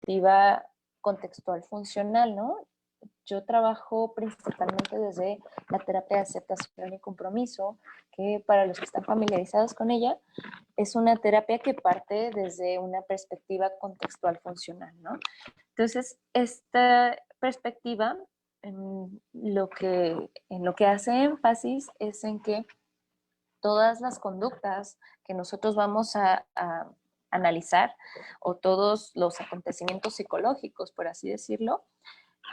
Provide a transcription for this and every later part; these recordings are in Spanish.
perspectiva contextual funcional, ¿no? Yo trabajo principalmente desde la terapia de aceptación y compromiso, que para los que están familiarizados con ella, es una terapia que parte desde una perspectiva contextual funcional, ¿no? Entonces, esta perspectiva en lo que hace énfasis es en que todas las conductas que nosotros vamos a analizar, o todos los acontecimientos psicológicos, por así decirlo,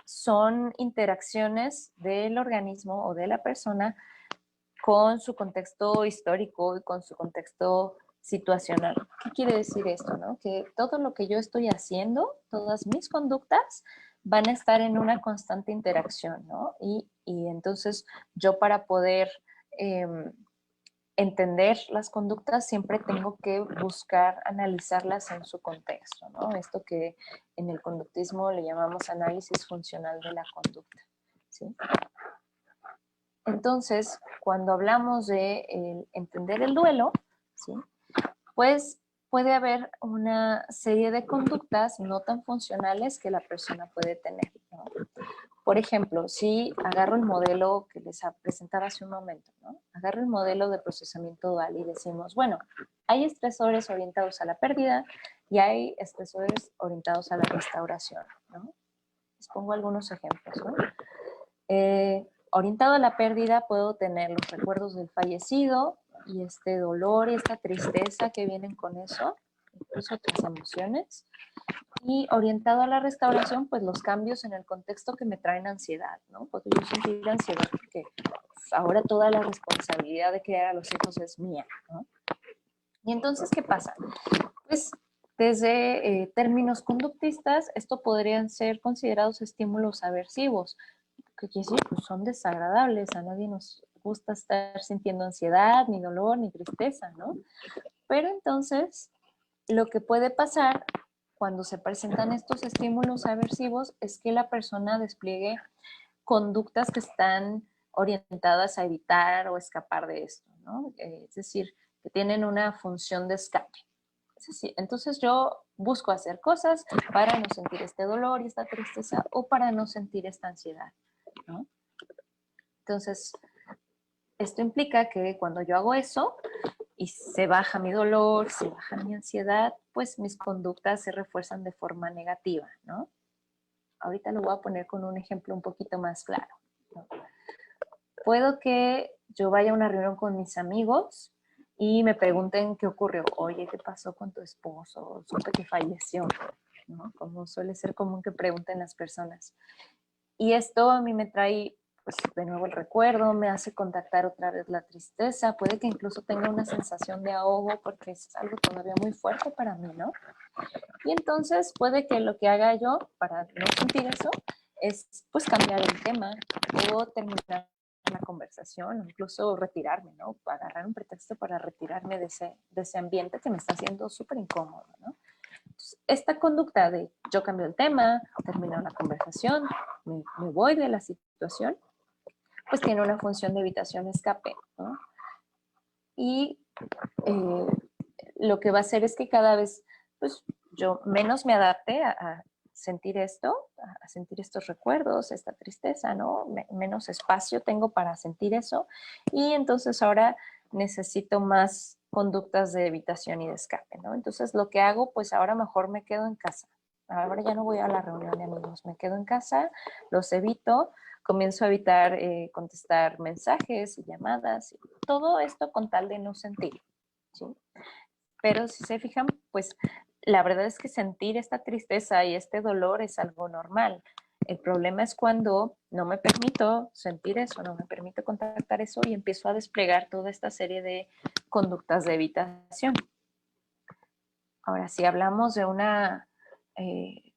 son interacciones del organismo o de la persona con su contexto histórico y con su contexto situacional. ¿Qué quiere decir esto? ¿No? Que todo lo que yo estoy haciendo, todas mis conductas, van a estar en una constante interacción, ¿no? Y entonces yo para poder entender las conductas siempre tengo que buscar analizarlas en su contexto, ¿no? Esto que en el conductismo le llamamos análisis funcional de la conducta, ¿sí? Entonces, cuando hablamos de entender el duelo, ¿sí? Pues puede haber una serie de conductas no tan funcionales que la persona puede tener, ¿no? Por ejemplo, si agarro el modelo que les presentaba hace un momento, ¿no? Agarro el modelo de procesamiento dual y decimos, bueno, hay estresores orientados a la pérdida y hay estresores orientados a la restauración, ¿no? Les pongo algunos ejemplos, ¿no? Orientado a la pérdida puedo tener los recuerdos del fallecido y este dolor y esta tristeza que vienen con eso, incluso otras emociones. Y orientado a la restauración, pues los cambios en el contexto que me traen ansiedad, ¿no? Puedo yo sentir ansiedad porque pues, ahora toda la responsabilidad de criar a los hijos es mía, ¿no? Y entonces, ¿qué pasa? Pues desde términos conductistas, esto podrían ser considerados estímulos aversivos, que quiere decir, pues son desagradables, a nadie nos gusta estar sintiendo ansiedad, ni dolor, ni tristeza, ¿no? Pero entonces, lo que puede pasar cuando se presentan estos estímulos aversivos es que la persona despliegue conductas que están orientadas a evitar o escapar de esto, ¿no? Es decir, que tienen una función de escape. Es decir, entonces yo busco hacer cosas para no sentir este dolor y esta tristeza o para no sentir esta ansiedad, ¿no? Entonces, esto implica que cuando yo hago eso y se baja mi dolor, se baja mi ansiedad, pues mis conductas se refuerzan de forma negativa, ¿no? Ahorita lo voy a poner con un ejemplo un poquito más claro, ¿no? Puedo que yo vaya a una reunión con mis amigos y me pregunten qué ocurrió. Oye, ¿qué pasó con tu esposo? Supe que falleció, ¿no? Como suele ser común que pregunten las personas. Y esto a mí me trae, pues, de nuevo el recuerdo, me hace contactar otra vez la tristeza, puede que incluso tenga una sensación de ahogo porque es algo todavía muy fuerte para mí, ¿no? Y entonces puede que lo que haga yo para no sentir eso es, pues, cambiar el tema o terminar la conversación o incluso retirarme, ¿no? Agarrar un pretexto para retirarme de ese ambiente que me está haciendo súper incómodo, ¿no? Esta conducta de yo cambio el tema, termino la conversación, me voy de la situación, pues tiene una función de evitación-escape, ¿no? Y eh, lo que va a hacer es que cada vez, pues yo menos me adapte a sentir esto, a sentir estos recuerdos, esta tristeza, ¿no? Menos espacio tengo para sentir eso y entonces ahora necesito más conductas de evitación y de escape, ¿no? Entonces lo que hago, pues ahora mejor me quedo en casa. Ahora ya no voy a la reunión de amigos, me quedo en casa, los evito, comienzo a evitar contestar mensajes y llamadas, todo esto con tal de no sentir, ¿sí? Pero si se fijan, pues la verdad es que sentir esta tristeza y este dolor es algo normal. El problema es cuando no me permito sentir eso, no me permito contactar eso y empiezo a desplegar toda esta serie de conductas de evitación. Ahora, si hablamos de una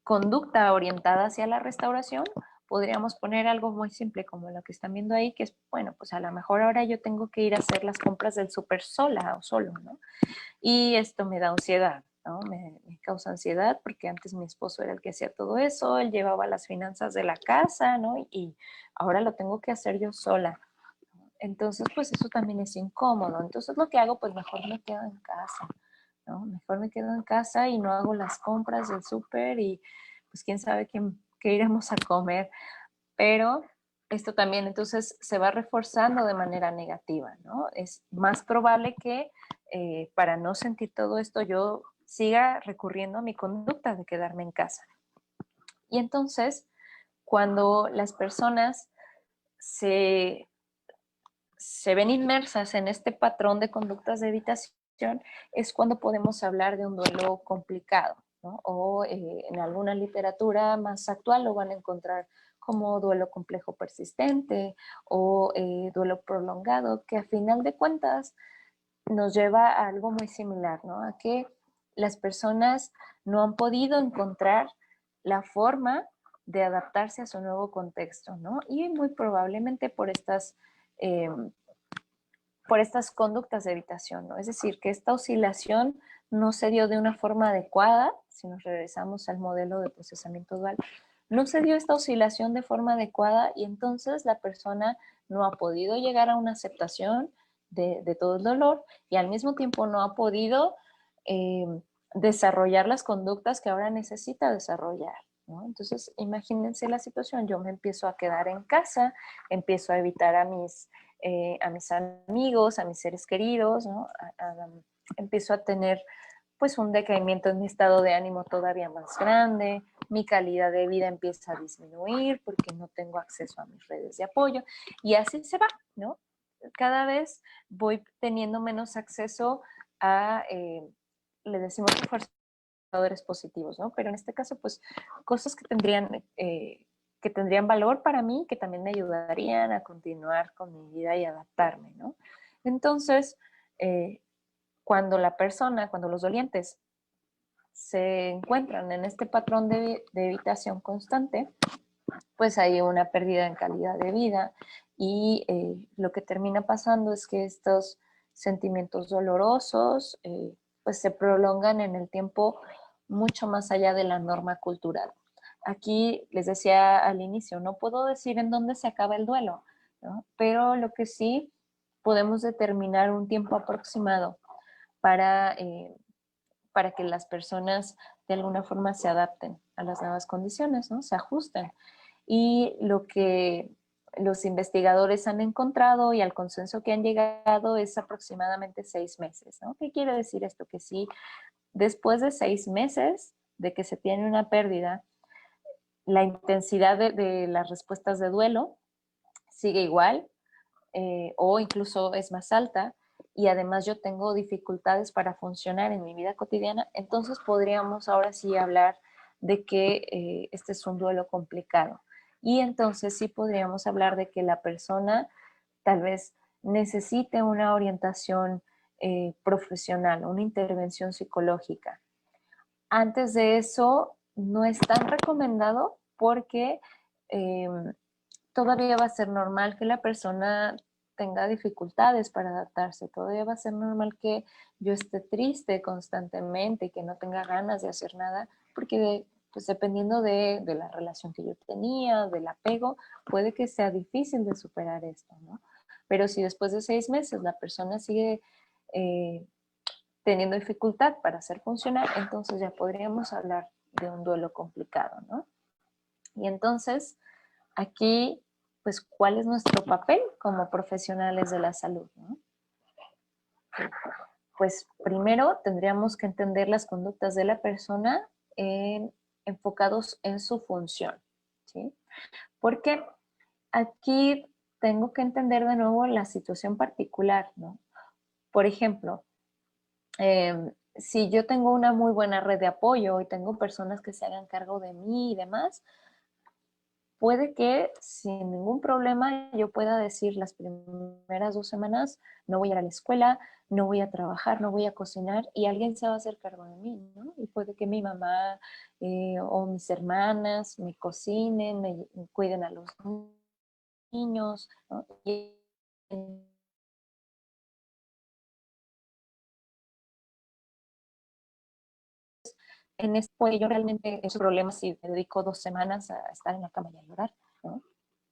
conducta orientada hacia la restauración, podríamos poner algo muy simple como lo que están viendo ahí, que es, bueno, pues a lo mejor ahora yo tengo que ir a hacer las compras del súper sola o solo, ¿no? Y esto me da ansiedad, ¿no? Me causa ansiedad porque antes mi esposo era el que hacía todo eso, él llevaba las finanzas de la casa, ¿no? Y ahora lo tengo que hacer yo sola. Entonces, pues eso también es incómodo. Entonces lo que hago, pues mejor me quedo en casa. ¿no? Mejor me quedo en casa y no hago las compras del súper y pues quién sabe qué iremos a comer. Pero esto también entonces se va reforzando de manera negativa, ¿no? Es más probable que para no sentir todo esto yo siga recurriendo a mi conducta de quedarme en casa. Y entonces, cuando las personas se, se ven inmersas en este patrón de conductas de evitación, es cuando podemos hablar de un duelo complicado, ¿no? O en alguna literatura más actual lo van a encontrar como duelo complejo persistente o duelo prolongado, que a final de cuentas nos lleva a algo muy similar, ¿no? A que las personas no han podido encontrar la forma de adaptarse a su nuevo contexto, ¿no? Y muy probablemente eh, por estas conductas de evitación, ¿no? Es decir, que esta oscilación no se dio de una forma adecuada, si nos regresamos al modelo de procesamiento dual, no se dio esta oscilación de forma adecuada y entonces la persona no ha podido llegar a una aceptación de todo el dolor y al mismo tiempo no ha podido eh, desarrollar las conductas que ahora necesita desarrollar, ¿no? Entonces, imagínense la situación, yo me empiezo a quedar en casa, empiezo a evitar a mis amigos, a mis seres queridos, ¿no? Empiezo a tener pues un decaimiento en mi estado de ánimo todavía más grande, mi calidad de vida empieza a disminuir porque no tengo acceso a mis redes de apoyo y así se va, ¿no? Cada vez voy teniendo menos acceso a, le decimos reforzadores positivos, ¿no? Pero en este caso, pues, cosas que tendrían valor para mí, que también me ayudarían a continuar con mi vida y adaptarme, ¿no? Entonces, eh, cuando los dolientes se encuentran en este patrón de evitación constante, pues hay una pérdida en calidad de vida y lo que termina pasando es que estos sentimientos dolorosos pues se prolongan en el tiempo mucho más allá de la norma cultural. Aquí les decía al inicio, no puedo decir en dónde se acaba el duelo, ¿no? Pero lo que sí podemos determinar un tiempo aproximado para, eh, para que las personas de alguna forma se adapten a las nuevas condiciones, ¿no? Se ajusten. Y lo que los investigadores han encontrado y al consenso que han llegado es aproximadamente 6 meses, ¿no? ¿Qué quiere decir esto? Que si después de 6 meses de que se tiene una pérdida, la intensidad de las respuestas de duelo sigue igual o incluso es más alta y además yo tengo dificultades para funcionar en mi vida cotidiana, entonces podríamos ahora sí hablar de que este es un duelo complicado. Y entonces sí podríamos hablar de que la persona tal vez necesite una orientación profesional, una intervención psicológica. Antes de eso, no es tan recomendado porque eh, todavía va a ser normal que la persona tenga dificultades para adaptarse, todavía va a ser normal que yo esté triste constantemente y que no tenga ganas de hacer nada, porque pues dependiendo de la relación que yo tenía, del apego, puede que sea difícil de superar esto, ¿no? Pero si después de 6 meses la persona sigue eh, teniendo dificultad para hacer funcionar, entonces ya podríamos hablar de un duelo complicado, ¿no? Y entonces, aquí, pues, ¿cuál es nuestro papel como profesionales de la salud, ¿no? Pues primero tendríamos que entender las conductas de la persona enfocados en su función, ¿sí? Porque aquí tengo que entender de nuevo la situación particular, ¿no? Por ejemplo, si yo tengo una muy buena red de apoyo y tengo personas que se hagan cargo de mí y demás, puede que sin ningún problema yo pueda decir las primeras 2 semanas, no voy a ir a la escuela, no voy a trabajar, no voy a cocinar y alguien se va a hacer cargo de mí, ¿no? Y puede que mi mamá o mis hermanas me cocinen, me cuiden a los niños, ¿no? Y en este, pues, yo realmente esos problemas si me dedico 2 semanas a estar en la cama y a llorar, ¿no?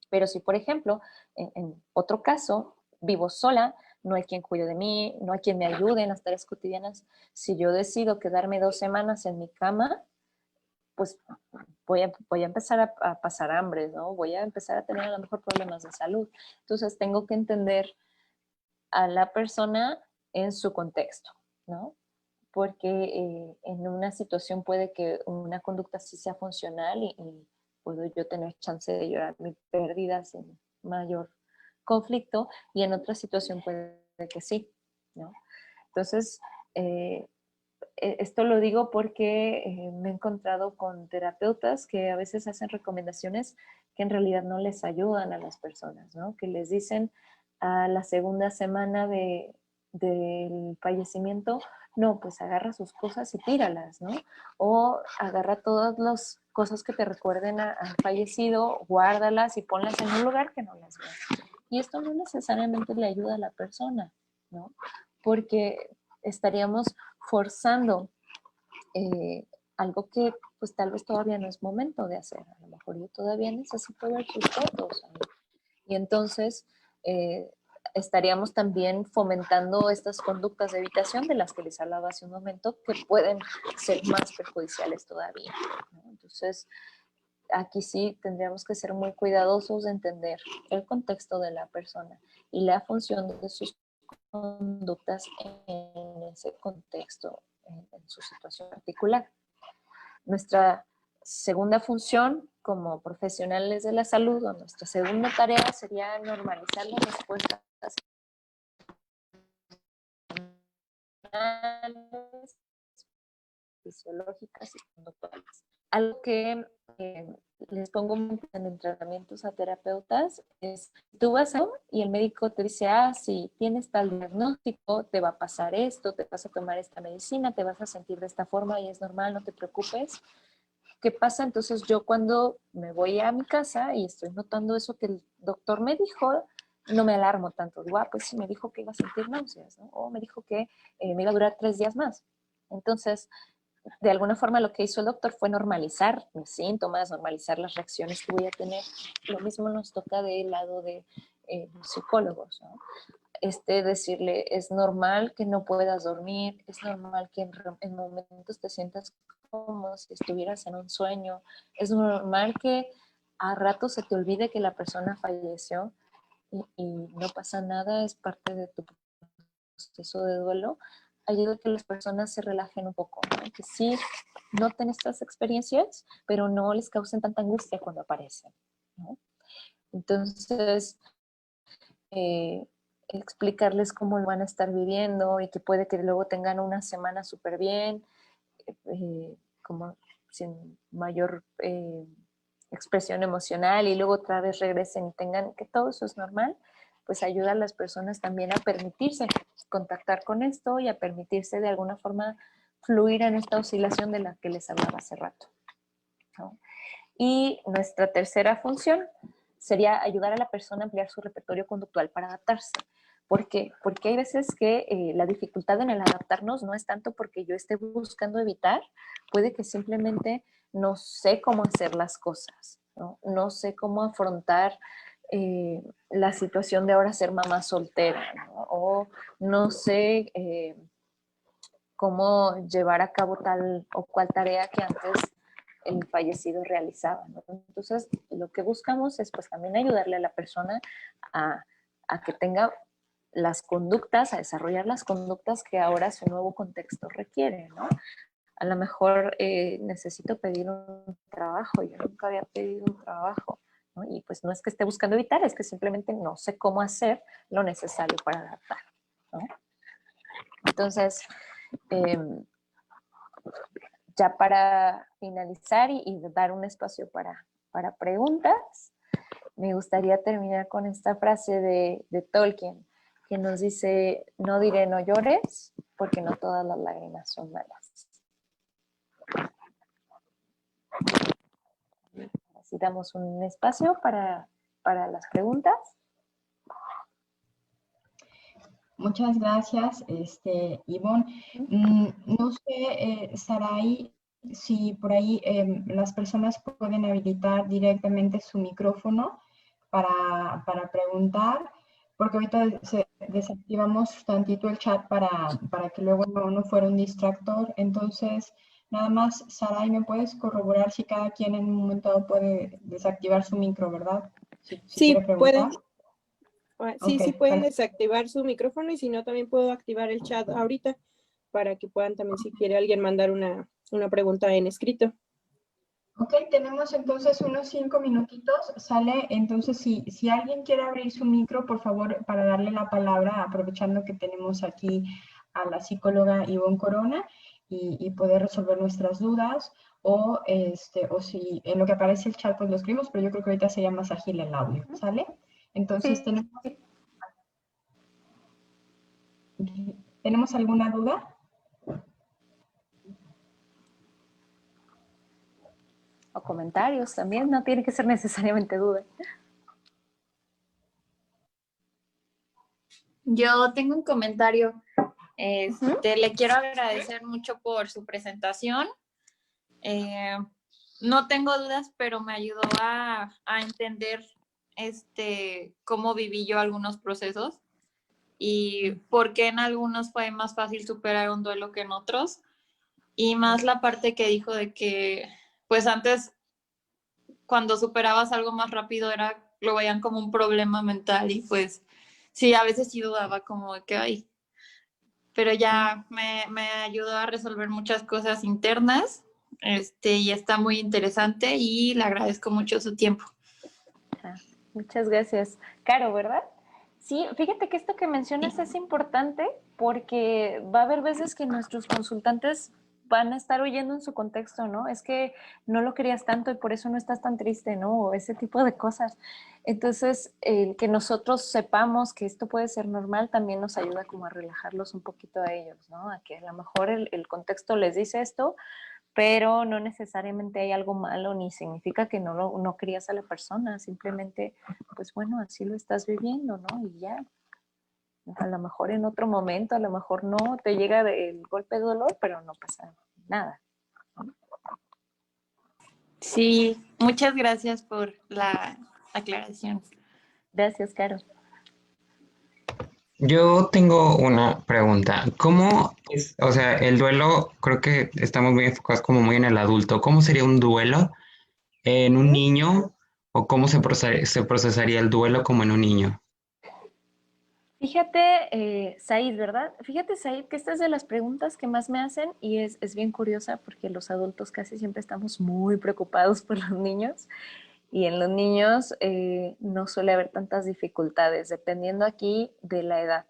Pero si, por ejemplo, en otro caso, vivo sola, no hay quien cuide de mí, no hay quien me ayude en las tareas cotidianas. Si yo decido quedarme 2 semanas en mi cama, pues voy a empezar a pasar hambre, ¿no? Voy a empezar a tener a lo mejor problemas de salud. Entonces tengo que entender a la persona en su contexto, ¿no? Porque en una situación puede que una conducta sí sea funcional y puedo yo tener chance de llorar mi pérdida sin mayor conflicto, y en otra situación puede que sí, ¿no? Entonces, esto lo digo porque me he encontrado con terapeutas que a veces hacen recomendaciones que en realidad no les ayudan a las personas, ¿no? Que les dicen a la segunda semana del fallecimiento, no, pues agarra sus cosas y tíralas, ¿no? O agarra todas las cosas que te recuerden al fallecido, guárdalas y ponlas en un lugar que no las veas. Y esto no necesariamente le ayuda a la persona, ¿no? Porque estaríamos forzando algo que pues tal vez todavía no es momento de hacer. A lo mejor yo todavía necesito ver sus fotos. Y entonces estaríamos también fomentando estas conductas de evitación de las que les hablaba hace un momento, que pueden ser más perjudiciales todavía, ¿no? Entonces, aquí sí tendríamos que ser muy cuidadosos de entender el contexto de la persona y la función de sus conductas en ese contexto, en su situación particular. Nuestra segunda función como profesionales de la salud, o nuestra segunda tarea, sería normalizar las respuestas fisiológicas y conductuales. Algo que les pongo en entrenamientos a terapeutas es, tú vas a y el médico te dice, ah, sí, tienes tal diagnóstico, te va a pasar esto, te vas a tomar esta medicina, te vas a sentir de esta forma y es normal, no te preocupes. ¿Qué pasa? Entonces yo cuando me voy a mi casa y estoy notando eso que el doctor me dijo, no me alarmo tanto. Digo, ah, pues sí, me dijo que iba a sentir náuseas, ¿no? O me dijo que me iba a durar 3 días más. Entonces, de alguna forma lo que hizo el doctor fue normalizar mis síntomas, normalizar las reacciones que voy a tener. Lo mismo nos toca del lado de los psicólogos, ¿no? Decirle, es normal que no puedas dormir, es normal que en momentos te sientas como si estuvieras en un sueño, es normal que a rato se te olvide que la persona falleció y no pasa nada, es parte de tu proceso de duelo. Ayuda a que las personas se relajen un poco, ¿no? Que sí noten estas experiencias, pero no les causen tanta angustia cuando aparecen, ¿no? Entonces, explicarles cómo lo van a estar viviendo y que puede que luego tengan una semana súper bien, como sin mayor expresión emocional, y luego otra vez regresen y tengan que todo eso es normal, pues ayuda a las personas también a permitirse contactar con esto y a permitirse de alguna forma fluir en esta oscilación de la que les hablaba hace rato, ¿no? Y nuestra tercera función sería ayudar a la persona a ampliar su repertorio conductual para adaptarse. ¿Por qué? Porque hay veces que la dificultad en el adaptarnos no es tanto porque yo esté buscando evitar, puede que simplemente no sé cómo hacer las cosas, ¿no? No sé cómo afrontar la situación de ahora ser mamá soltera, ¿no? O no sé cómo llevar a cabo tal o cual tarea que antes el fallecido realizaba, ¿no? Entonces, lo que buscamos es pues también ayudarle a la persona a que tenga las conductas, a desarrollar las conductas que ahora su nuevo contexto requiere, ¿no? A lo mejor necesito pedir un trabajo, yo nunca había pedido un trabajo, ¿no? Y pues no es que esté buscando evitar, es que simplemente no sé cómo hacer lo necesario para adaptar, ¿no? Entonces, ya para finalizar y dar un espacio para preguntas, me gustaría terminar con esta frase de Tolkien, que nos dice, no diré no llores, porque no todas las lágrimas son malas. Así damos un espacio para las preguntas. Muchas gracias, Ivonne. No sé, Saray, si por ahí las personas pueden habilitar directamente su micrófono para preguntar, porque ahorita desactivamos tantito el chat para que luego no fuera un distractor. Entonces, nada más, Saray, ¿me puedes corroborar si cada quien en un momento dado puede desactivar su micro, verdad? Si quiere Sí, preguntar. pueden. Sí, Ok, sí pueden perfecto. desactivar su micrófono y si no, también puedo activar el chat ahorita para que puedan también, si quiere alguien mandar una pregunta en escrito. Ok, tenemos entonces unos 5 minutitos, sale. Entonces, si alguien quiere abrir su micro, por favor, para darle la palabra, aprovechando que tenemos aquí a la psicóloga Ivonne Corona y poder resolver nuestras dudas, o si en lo que aparece el chat, pues lo escribimos, pero yo creo que ahorita sería más ágil el audio, ¿sale? Entonces, Sí. ¿tenemos alguna duda? O comentarios también, no tiene que ser necesariamente duda. Yo tengo un comentario. Le quiero agradecer mucho por su presentación. No tengo dudas, pero me ayudó a entender cómo viví yo algunos procesos y por qué en algunos fue más fácil superar un duelo que en otros. Y más la parte que dijo de que, pues antes, cuando superabas algo más rápido, lo veían como un problema mental y pues sí, a veces sí dudaba como de que, ay, pero ya me ayudó a resolver muchas cosas internas, y está muy interesante y le agradezco mucho su tiempo. Muchas gracias. Caro, ¿verdad? Sí, fíjate que esto que mencionas es importante porque va a haber veces que nuestros consultantes van a estar oyendo en su contexto, ¿no? Es que no lo querías tanto y por eso no estás tan triste, ¿no? O ese tipo de cosas. Entonces, que nosotros sepamos que esto puede ser normal también nos ayuda como a relajarlos un poquito a ellos, ¿no? A que a lo mejor el contexto les dice esto, pero no necesariamente hay algo malo ni significa que no querías a la persona, simplemente, pues bueno, así lo estás viviendo, ¿no? Y ya, a lo mejor en otro momento, a lo mejor no te llega el golpe de dolor, pero no pasa nada. Sí, muchas gracias por la aclaración. Gracias, Caro. Yo tengo una pregunta. ¿Cómo es, o sea, el duelo, creo que estamos muy enfocados como muy en el adulto. ¿Cómo sería un duelo en un niño o cómo se procesaría el duelo como en un niño? Fíjate, Said, ¿verdad? Fíjate, Said, que esta es de las preguntas que más me hacen y es bien curiosa porque los adultos casi siempre estamos muy preocupados por los niños y en los niños no suele haber tantas dificultades, dependiendo aquí de la edad.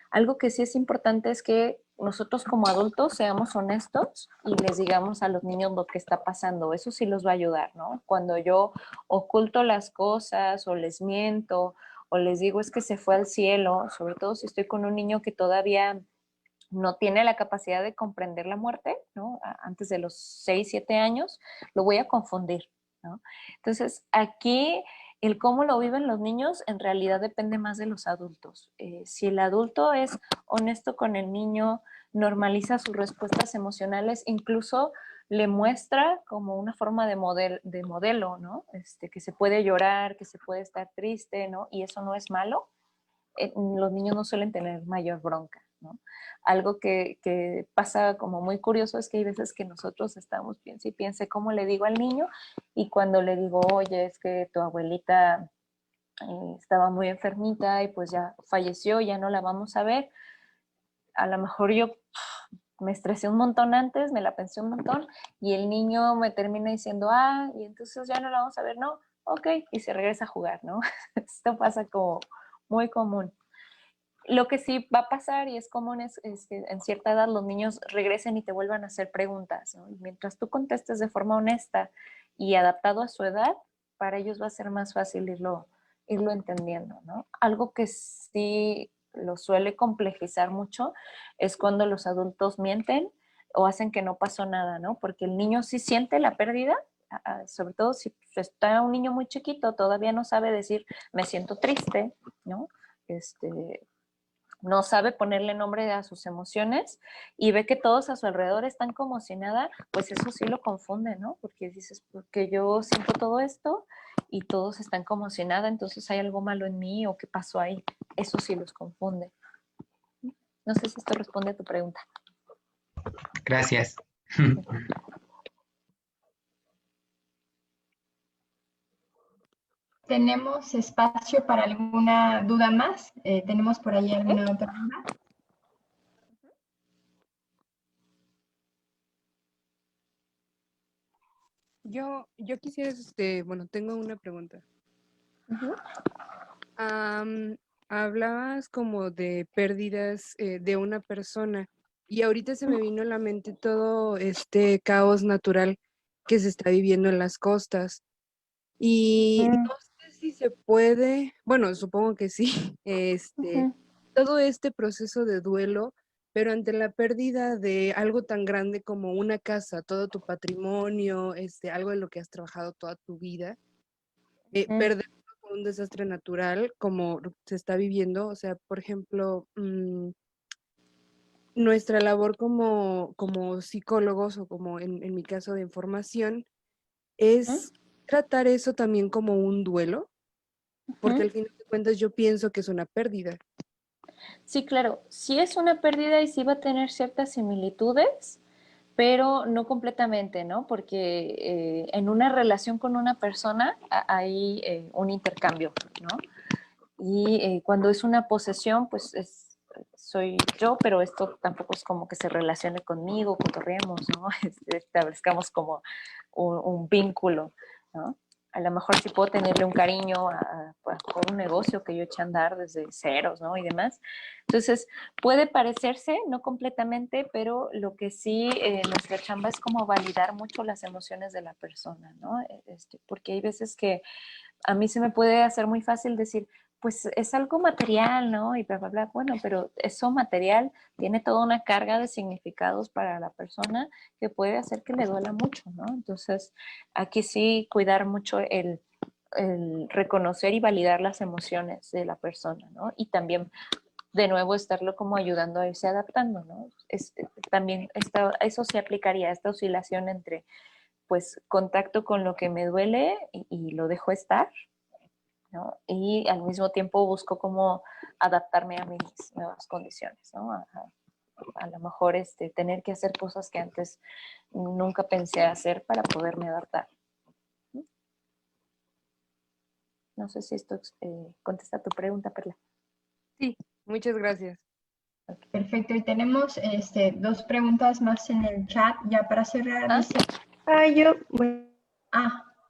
Algo que sí es importante es que nosotros como adultos seamos honestos y les digamos a los niños lo que está pasando. Eso sí los va a ayudar, ¿no? Cuando yo oculto las cosas o les miento o les digo es que se fue al cielo, sobre todo si estoy con un niño que todavía no tiene la capacidad de comprender la muerte, ¿no? Antes de los 6, 7 años, lo voy a confundir, ¿no? Entonces, aquí el cómo lo viven los niños en realidad depende más de los adultos. Si el adulto es honesto con el niño, normaliza sus respuestas emocionales, incluso le muestra como una forma de modelo, ¿no? Que se puede llorar, que se puede estar triste, ¿no? Y eso no es malo. Los niños no suelen tener mayor bronca, ¿no? Algo que pasa como muy curioso es que hay veces que nosotros estamos, piense y piense cómo le digo al niño, y cuando le digo, oye, es que tu abuelita estaba muy enfermita y pues ya falleció, ya no la vamos a ver, a lo mejor yo me estresé un montón antes, me la pensé un montón, y el niño me termina diciendo, ah, y entonces ya no la vamos a ver, no, ok, y se regresa a jugar, ¿no? Esto pasa como muy común. Lo que sí va a pasar y es común es que en cierta edad los niños regresen y te vuelvan a hacer preguntas, ¿no? Y mientras tú contestes de forma honesta y adaptado a su edad, para ellos va a ser más fácil irlo entendiendo, ¿no? Algo que sí lo suele complejizar mucho es cuando los adultos mienten o hacen que no pasó nada, ¿no? Porque el niño sí siente la pérdida, sobre todo si está un niño muy chiquito, todavía no sabe decir, me siento triste, ¿no? No sabe ponerle nombre a sus emociones y ve que todos a su alrededor están como si nada, pues eso sí lo confunde, ¿no? Porque dices, porque yo siento todo esto y todos están conmocionados, entonces hay algo malo en mí o qué pasó ahí. Eso sí los confunde. No sé si esto responde a tu pregunta. Gracias. ¿Tenemos espacio para alguna duda más? ¿Tenemos por ahí alguna otra duda? Yo quisiera, bueno, tengo una pregunta. Ujú. Hablabas como de pérdidas de una persona y ahorita se me vino a la mente todo este caos natural que se está viviendo en las costas. Y Mm, no sé si se puede, bueno, supongo que sí, ujú. todo este proceso de duelo, pero ante la pérdida de algo tan grande como una casa, todo tu patrimonio, algo de lo que has trabajado toda tu vida, Mm, perderlo por un desastre natural como se está viviendo, o sea, por ejemplo, nuestra labor como psicólogos o como en mi caso de formación ujú, es tratar eso también como un duelo, porque ujú. al final de cuentas yo pienso que es una pérdida. Sí, claro, sí es una pérdida y sí va a tener ciertas similitudes, pero no completamente, ¿no? Porque en una relación con una persona hay un intercambio, ¿no? Y cuando es una posesión, pues soy yo, pero esto tampoco es como que se relacione conmigo, cotorreemos, ¿no? Establezcamos como un vínculo, ¿no? A lo mejor sí puedo tenerle un cariño por un negocio que yo eché a andar desde ceros, ¿no? Y demás. Entonces, puede parecerse, no completamente, pero lo que sí, nuestra chamba es como validar mucho las emociones de la persona, ¿no? Porque hay veces que a mí se me puede hacer muy fácil decir, pues es algo material, ¿no? Y bla, bla, bla. Bueno, pero eso material tiene toda una carga de significados para la persona que puede hacer que le duela mucho, ¿no? Entonces, aquí sí cuidar mucho el reconocer y validar las emociones de la persona, ¿no? Y también, de nuevo, estarlo como ayudando a irse adaptando, ¿no? También eso se aplicaría, esta oscilación entre, pues, contacto con lo que me duele y lo dejo estar, ¿no? Y al mismo tiempo busco cómo adaptarme a mis nuevas condiciones, ¿no? A lo mejor tener que hacer cosas que antes nunca pensé hacer para poderme adaptar. No sé si esto contesta tu pregunta, Perla. Sí, muchas gracias. Perfecto, y tenemos dos preguntas más en el chat ya para cerrar. Ah, Dice, Bueno,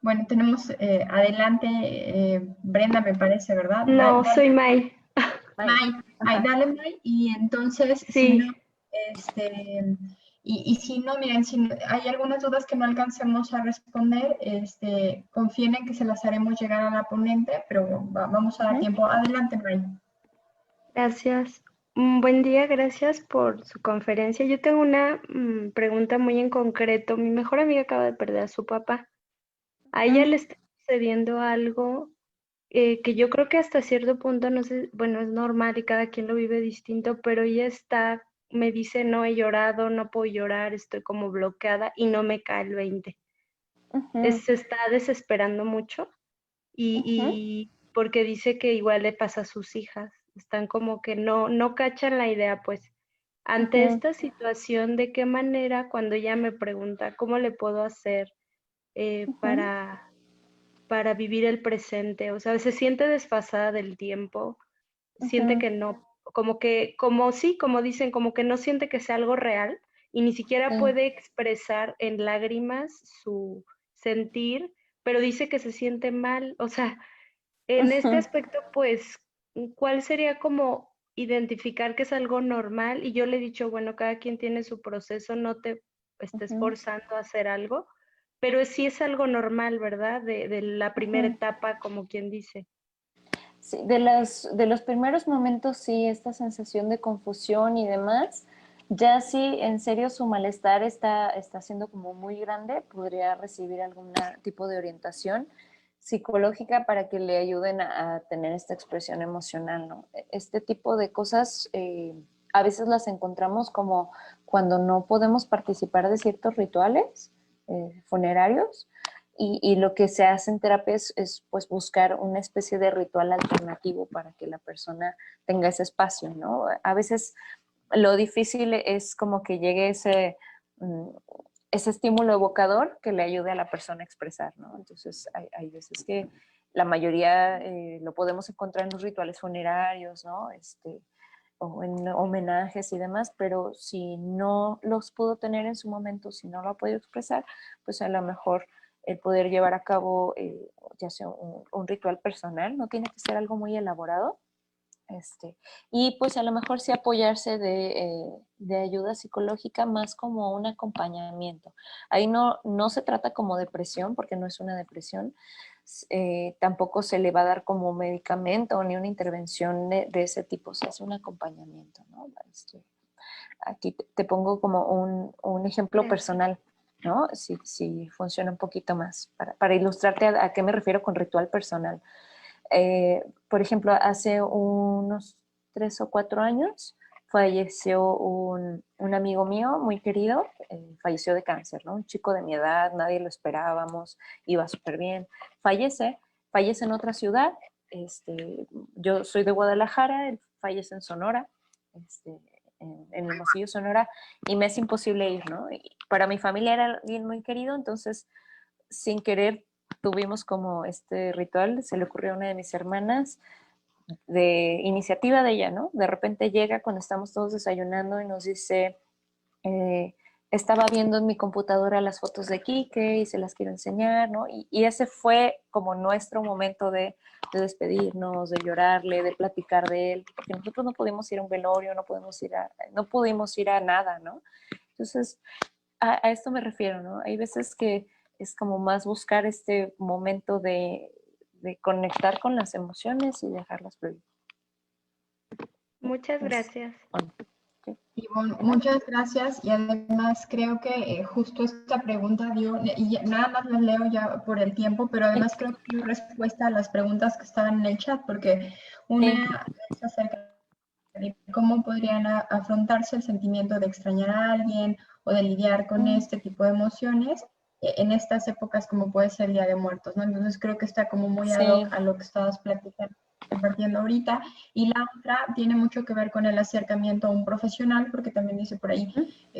bueno, tenemos adelante Brenda, me parece, ¿verdad? no, Dale, soy May. May. May, Ajá. dale, May, y entonces, si Sí, no, y si no, miren, si hay algunas dudas que no alcancemos a responder, confíen en que se las haremos llegar a la ponente, pero vamos a dar tiempo. Adelante, May. gracias. Buen día, gracias por su conferencia. Yo tengo una pregunta muy en concreto. Mi mejor amiga acaba de perder a su papá. A ella le está sucediendo algo que yo creo que hasta cierto punto, no sé, bueno, es normal y cada quien lo vive distinto, pero ella me dice, no he llorado, no puedo llorar, estoy como bloqueada y no me cae el 20. Ujú, Se está desesperando mucho ujú, y porque dice que igual le pasa a sus hijas, están como que no cachan la idea, pues, ante ujú, esta situación, ¿de qué manera cuando ella me pregunta cómo le puedo hacer ujú, para vivir el presente? O sea, se siente desfasada del tiempo, siente ujú. que no, como sí, como dicen, como que no siente que sea algo real y ni siquiera Sí. puede expresar en lágrimas su sentir, pero dice que se siente mal. O sea, en este Ujú, aspecto, pues, ¿cuál sería como identificar que es algo normal? Y yo le he dicho, bueno, cada quien tiene su proceso, no te estés ujú, forzando a hacer algo, pero sí es algo normal, ¿verdad? De la primera ujú. etapa, como quien dice. Sí, de los primeros momentos, sí, esta sensación de confusión y demás, ya si en serio su malestar está siendo como muy grande, podría recibir algún tipo de orientación psicológica para que le ayuden a tener esta expresión emocional, ¿no? Este tipo de cosas a veces las encontramos como cuando no podemos participar de ciertos rituales funerarios. Y lo que se hace en terapia es pues buscar una especie de ritual alternativo para que la persona tenga ese espacio, ¿no? A veces lo difícil es como que llegue ese estímulo evocador que le ayude a la persona a expresar, ¿no? Entonces hay veces que la mayoría lo podemos encontrar en los rituales funerarios, ¿no? O en homenajes y demás, pero si no los pudo tener en su momento, si no lo ha podido expresar, pues a lo mejor el poder llevar a cabo ya sea un ritual personal, no tiene que ser algo muy elaborado, y pues a lo mejor sí apoyarse de ayuda psicológica más como un acompañamiento. Ahí no se trata como depresión, porque no es una depresión, tampoco se le va a dar como medicamento ni una intervención de ese tipo, se hace un acompañamiento, ¿no? Aquí te pongo como un ejemplo Gracias. personal, ¿no? Si funciona un poquito más, para ilustrarte a qué me refiero con ritual personal. Por ejemplo, hace unos 3 o 4 años falleció un amigo mío muy querido, falleció de cáncer, ¿no? Un chico de mi edad, nadie lo esperábamos, iba súper bien. Fallece en otra ciudad, yo soy de Guadalajara, él fallece en Sonora, en Hermosillo, Sonora, y me es imposible ir, ¿no? Y para mi familia era alguien muy querido, entonces sin querer tuvimos como este ritual, se le ocurrió a una de mis hermanas, de iniciativa de ella, ¿no? De repente llega cuando estamos todos desayunando y nos dice, estaba viendo en mi computadora las fotos de Quique y se las quiero enseñar, ¿no? Y ese fue como nuestro momento de despedirnos, de llorarle, de platicar de él, porque nosotros no pudimos ir a un velorio, no pudimos ir a nada, ¿no? Entonces, a esto me refiero, ¿no? Hay veces que es como más buscar este momento de conectar con las emociones y dejarlas fluir. Muchas Es- gracias. bueno, ¿sí? Ivonne, muchas gracias y además creo que justo esta pregunta dio, y nada más las leo ya por el tiempo, pero además creo que dio respuesta a las preguntas que estaban en el chat, porque una es acerca de cómo podrían afrontarse el sentimiento de extrañar a alguien o de lidiar con este tipo de emociones en estas épocas como puede ser el Día de Muertos, ¿no? Entonces creo que está como muy ad hoc Sí. a lo que estabas platicando, compartiendo ahorita. Y la otra tiene mucho que ver con el acercamiento a un profesional, porque también dice por ahí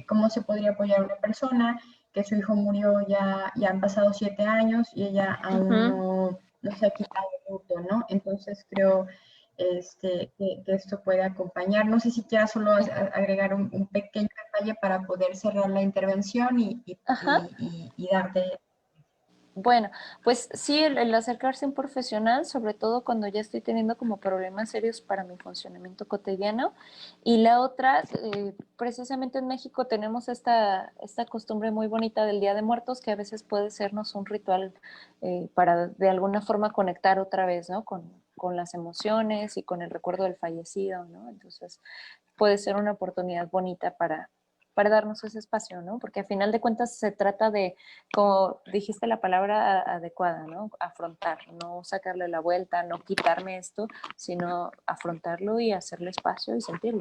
cómo se podría apoyar a una persona que su hijo murió ya han pasado 7 años y ella aún no se ha quitado el luto, ¿no? Entonces creo que esto puede acompañar. No sé si quieras solo agregar un pequeño detalle para poder cerrar la intervención Ajá. y darte. Bueno, pues sí, el acercarse a un profesional, sobre todo cuando ya estoy teniendo como problemas serios para mi funcionamiento cotidiano. Y la otra, precisamente en México tenemos esta costumbre muy bonita del Día de Muertos, que a veces puede sernos un ritual para de alguna forma conectar otra vez, ¿no? Con las emociones y con el recuerdo del fallecido, ¿no? Entonces puede ser una oportunidad bonita para darnos ese espacio, ¿no? Porque a final de cuentas se trata de, como dijiste la palabra adecuada, ¿no? Afrontar, no sacarle la vuelta, no quitarme esto, sino afrontarlo y hacerle espacio y sentirlo.